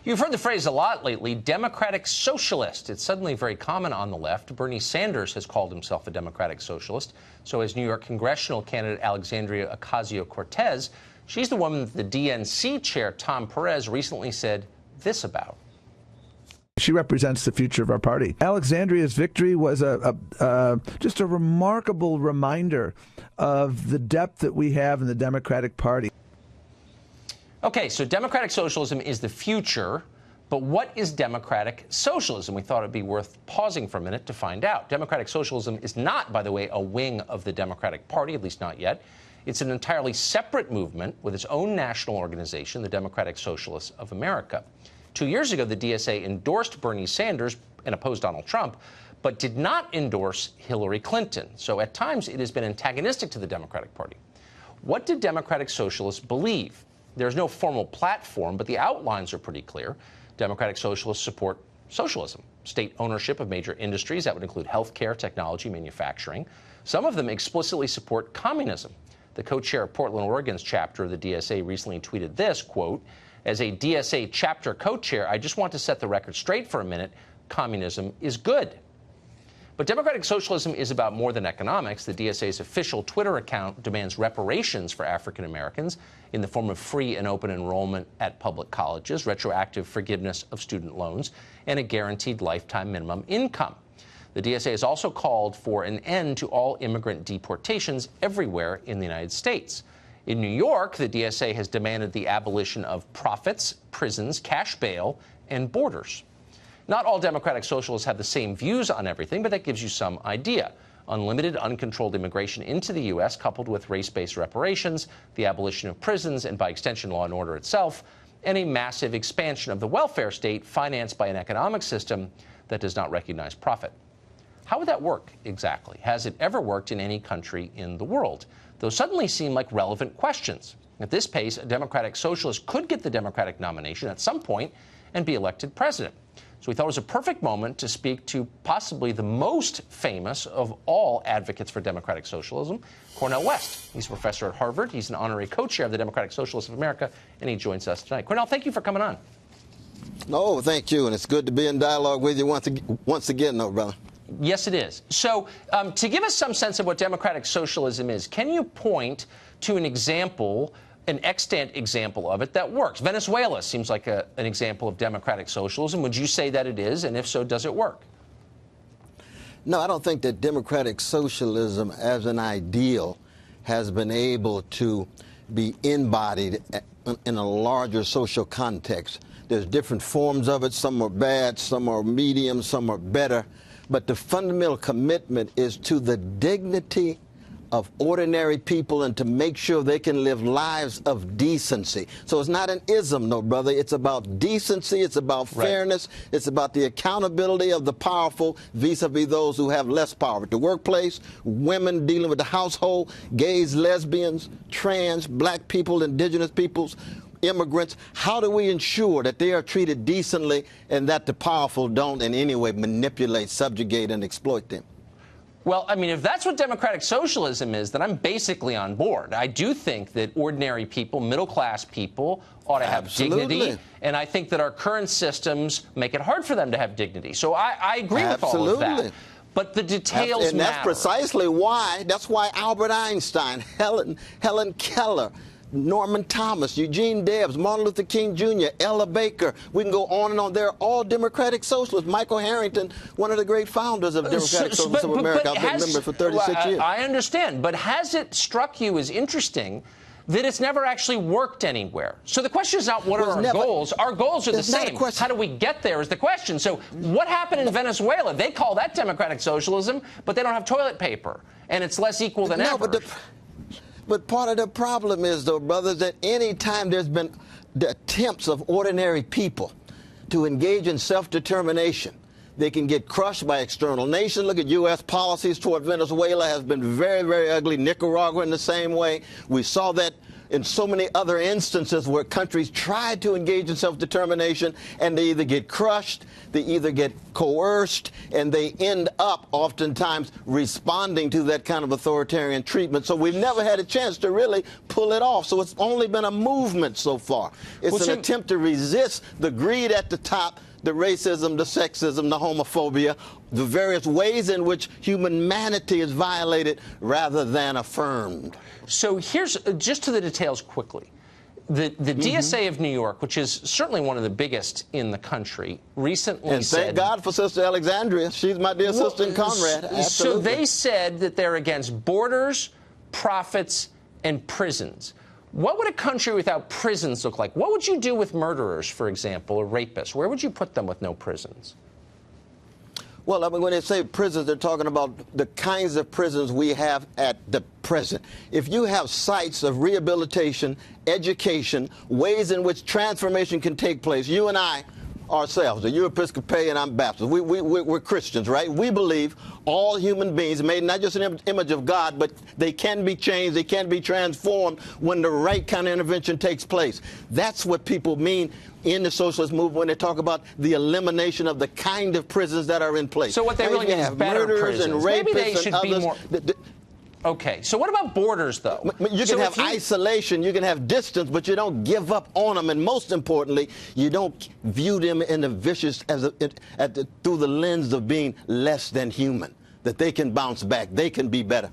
You've heard the phrase a lot lately, democratic socialist. It's suddenly very common on the left. Bernie Sanders has called himself a democratic socialist. So has New York congressional candidate Alexandria Ocasio-Cortez. She's the woman that the DNC chair, Tom Perez, recently said this about. She represents the future of our party. Alexandria's victory was just a remarkable reminder of the depth that we have in the Democratic Party. Okay, so democratic socialism is the future, but what is democratic socialism? We thought it'd be worth pausing for a minute to find out. Democratic socialism is not, by the way, a wing of the Democratic Party, at least not yet. It's an entirely separate movement with its own national organization, the Democratic Socialists of America. 2 years ago, the DSA endorsed Bernie Sanders and opposed Donald Trump, but did not endorse Hillary Clinton. So at times, it has been antagonistic to the Democratic Party. What did democratic socialists believe? There's no formal platform, but the outlines are pretty clear. Democratic socialists support socialism, state ownership of major industries. That would include healthcare, technology, manufacturing. Some of them explicitly support communism. The co-chair of Portland, Oregon's chapter of the DSA recently tweeted this, quote, "As a DSA chapter co-chair, I just want to set the record straight for a minute. Communism is good." But democratic socialism is about more than economics. The DSA's official Twitter account demands reparations for African Americans in the form of free and open enrollment at public colleges, retroactive forgiveness of student loans, and a guaranteed lifetime minimum income. The DSA has also called for an end to all immigrant deportations everywhere in the United States. In New York, the DSA has demanded the abolition of profits, prisons, cash bail, and borders. Not all democratic socialists have the same views on everything, but that gives you some idea. Unlimited, uncontrolled immigration into the U.S., coupled with race-based reparations, the abolition of prisons, and by extension, law and order itself, and a massive expansion of the welfare state financed by an economic system that does not recognize profit. How would that work exactly? Has it ever worked in any country in the world? Those suddenly seem like relevant questions. At this pace, a democratic socialist could get the Democratic nomination at some point and be elected president. So we thought it was a perfect moment to speak to possibly the most famous of all advocates for democratic socialism, Cornel West. He's a professor at Harvard. He's an honorary co-chair of the Democratic Socialists of America, and he joins us tonight. Cornel, thank you for coming on. No, thank you, and it's good to be in dialogue with you once again, no, brother. Yes, it is. So to give us some sense of what democratic socialism is, can you point to an example, an extant example of it that works? Venezuela seems like an example of democratic socialism. Would you say that it is? And if so, does it work? No, I don't think that democratic socialism as an ideal has been able to be embodied in a larger social context. There's different forms of it. Some are bad, some are medium, some are better. But the fundamental commitment is to the dignity of ordinary people and to make sure they can live lives of decency. So it's not an ism, no, brother. It's about decency. It's about fairness. Right. It's about the accountability of the powerful vis-a-vis those who have less power. At the workplace, women dealing with the household, gays, lesbians, trans, black people, indigenous peoples, immigrants. How do we ensure that they are treated decently and that the powerful don't in any way manipulate, subjugate, and exploit them? Well, I mean, if that's what democratic socialism is, then I'm basically on board. I do think that ordinary people, middle-class people, ought to have dignity, and I think that our current systems make it hard for them to have dignity. So I agree with all of that. But the details matter. And that's precisely why, Albert Einstein, Helen Keller, Norman Thomas, Eugene Debs, Martin Luther King Jr., Ella Baker. We can go on and on. They're all democratic socialists. Michael Harrington, one of the great founders of Democratic Socialism of America. I've been a member for 36 years. I understand. But has it struck you as interesting that it's never actually worked anywhere? So the question is not what are our goals. Our goals are the same. How do we get there is the question. So what happened in Venezuela? They call that democratic socialism, but they don't have toilet paper. And it's less equal than ever. But part of the problem is, though, brothers, that any time there's been the attempts of ordinary people to engage in self-determination, they can get crushed by external nations. Look at U.S. policies toward Venezuela has been very, very ugly. Nicaragua in the same way. We saw that in so many other instances where countries try to engage in self-determination and they either get crushed, they either get coerced, and they end up oftentimes responding to that kind of authoritarian treatment. So we've never had a chance to really pull it off. So it's only been a movement so far. It's an attempt to resist the greed at the top, the racism, the sexism, the homophobia, the various ways in which humanity is violated rather than affirmed. So here's just to the details quickly. The DSA of New York, which is certainly one of the biggest in the country, recently said... And thank God for Sister Alexandria. She's my dear sister and comrade. Absolutely. So they said that they're against borders, profits, and prisons. What would a country without prisons look like? What would you do with murderers, for example, or rapists? Where would you put them with no prisons? Well, I mean, when they say prisons, they're talking about the kinds of prisons we have at the present. If you have sites of rehabilitation, education, ways in which transformation can take place, you and I ourselves, you're Episcopalian, I'm Baptist. We're Christians, right? We believe all human beings made not just an image of God, but they can be changed, they can be transformed when the right kind of intervention takes place. That's what people mean in the socialist movement when they talk about the elimination of the kind of prisons that are in place. So what they really mean is better prisons. And maybe they should and be more... Okay, so what about borders, though? You can have isolation, you can have distance, but you don't give up on them. And most importantly, you don't view them in the vicious through the lens of being less than human, that they can bounce back, they can be better.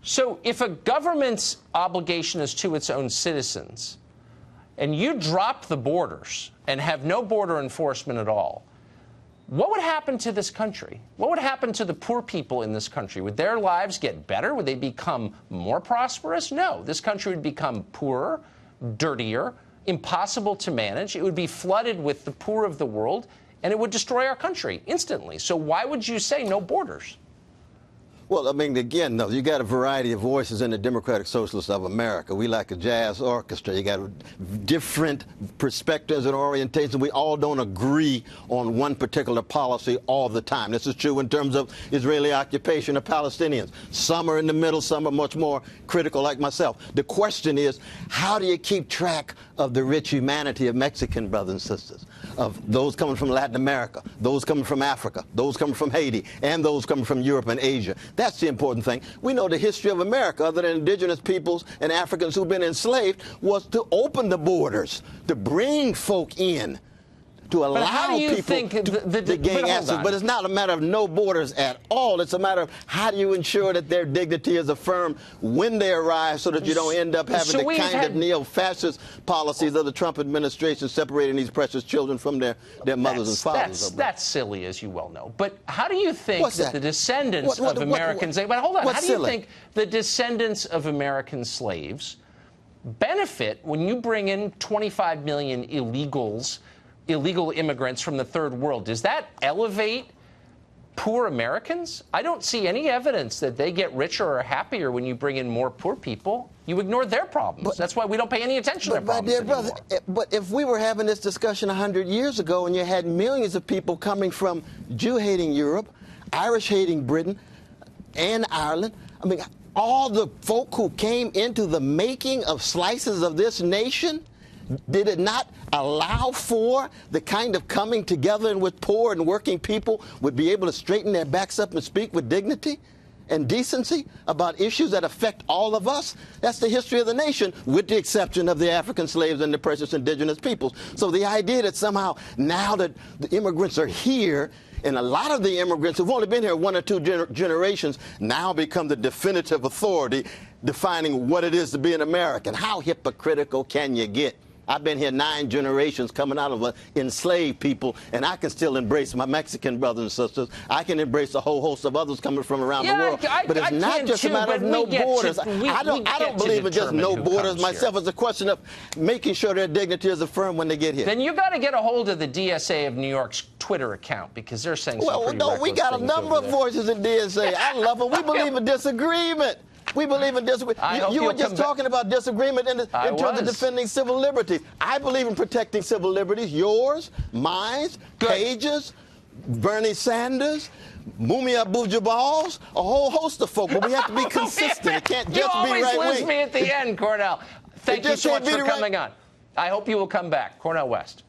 So if a government's obligation is to its own citizens, and you drop the borders and have no border enforcement at all, what would happen to this country? What would happen to the poor people in this country? Would their lives get better? Would they become more prosperous? No. This country would become poorer, dirtier, impossible to manage. It would be flooded with the poor of the world, and it would destroy our country instantly. So why would you say no borders? Well, I mean, again, though, you got a variety of voices in the Democratic Socialists of America. We like a jazz orchestra. You got different perspectives and orientations. We all don't agree on one particular policy all the time. This is true in terms of Israeli occupation of Palestinians. Some are in the middle, some are much more critical, like myself. The question is, how do you keep track of the rich humanity of Mexican brothers and sisters, of those coming from Latin America, those coming from Africa, those coming from Haiti, and those coming from Europe and Asia? That's the important thing. We know the history of America, other than indigenous peoples and Africans who've been enslaved, was to open the borders, to bring folk in, to allow people to gain access. But it's not a matter of no borders at all. It's a matter of how do you ensure that their dignity is affirmed when they arrive so that you don't end up having the kind of neo-fascist policies of the Trump administration separating these precious children from their mothers and fathers. That's silly, as you well know. But how do you think that the descendants of Americans... But hold on. How do you think the descendants of American slaves benefit when you bring in 25 million illegal immigrants from the third world? Does that elevate poor Americans? I don't see any evidence that they get richer or happier when you bring in more poor people. You ignore their problems. That's why we don't pay any attention to their problems anymore. But if we were having this discussion 100 years ago and you had millions of people coming from Jew-hating Europe, Irish-hating Britain, and Ireland, I mean, all the folk who came into the making of slices of this nation, did it not allow for the kind of coming together in which poor and working people would be able to straighten their backs up and speak with dignity and decency about issues that affect all of us? That's the history of the nation, with the exception of the African slaves and the precious indigenous peoples. So the idea that somehow now that the immigrants are here, and a lot of the immigrants who've only been here one or two generations now become the definitive authority defining what it is to be an American. How hypocritical can you get? I've been here 9 generations coming out of enslaved people, and I can still embrace my Mexican brothers and sisters. I can embrace a whole host of others coming from around the world. But it's not just a matter of no borders. I don't believe in just no borders myself. It's a question of making sure their dignity is affirmed when they get here. Then you got to get a hold of the DSA of New York's Twitter account, because they're saying some pretty reckless we got a number of voices in DSA. I love them. We believe in disagreement. We believe in disagreement. You were just talking about disagreement in terms of defending civil liberties. I believe in protecting civil liberties. Yours, mine, Page's, Bernie Sanders, Mumia Abu-Jamal's, a whole host of folk. But we have to be consistent. It can't just be right-wing. You always lose me at the end, Cornel. Thank you so much for coming on. I hope you will come back. Cornel West.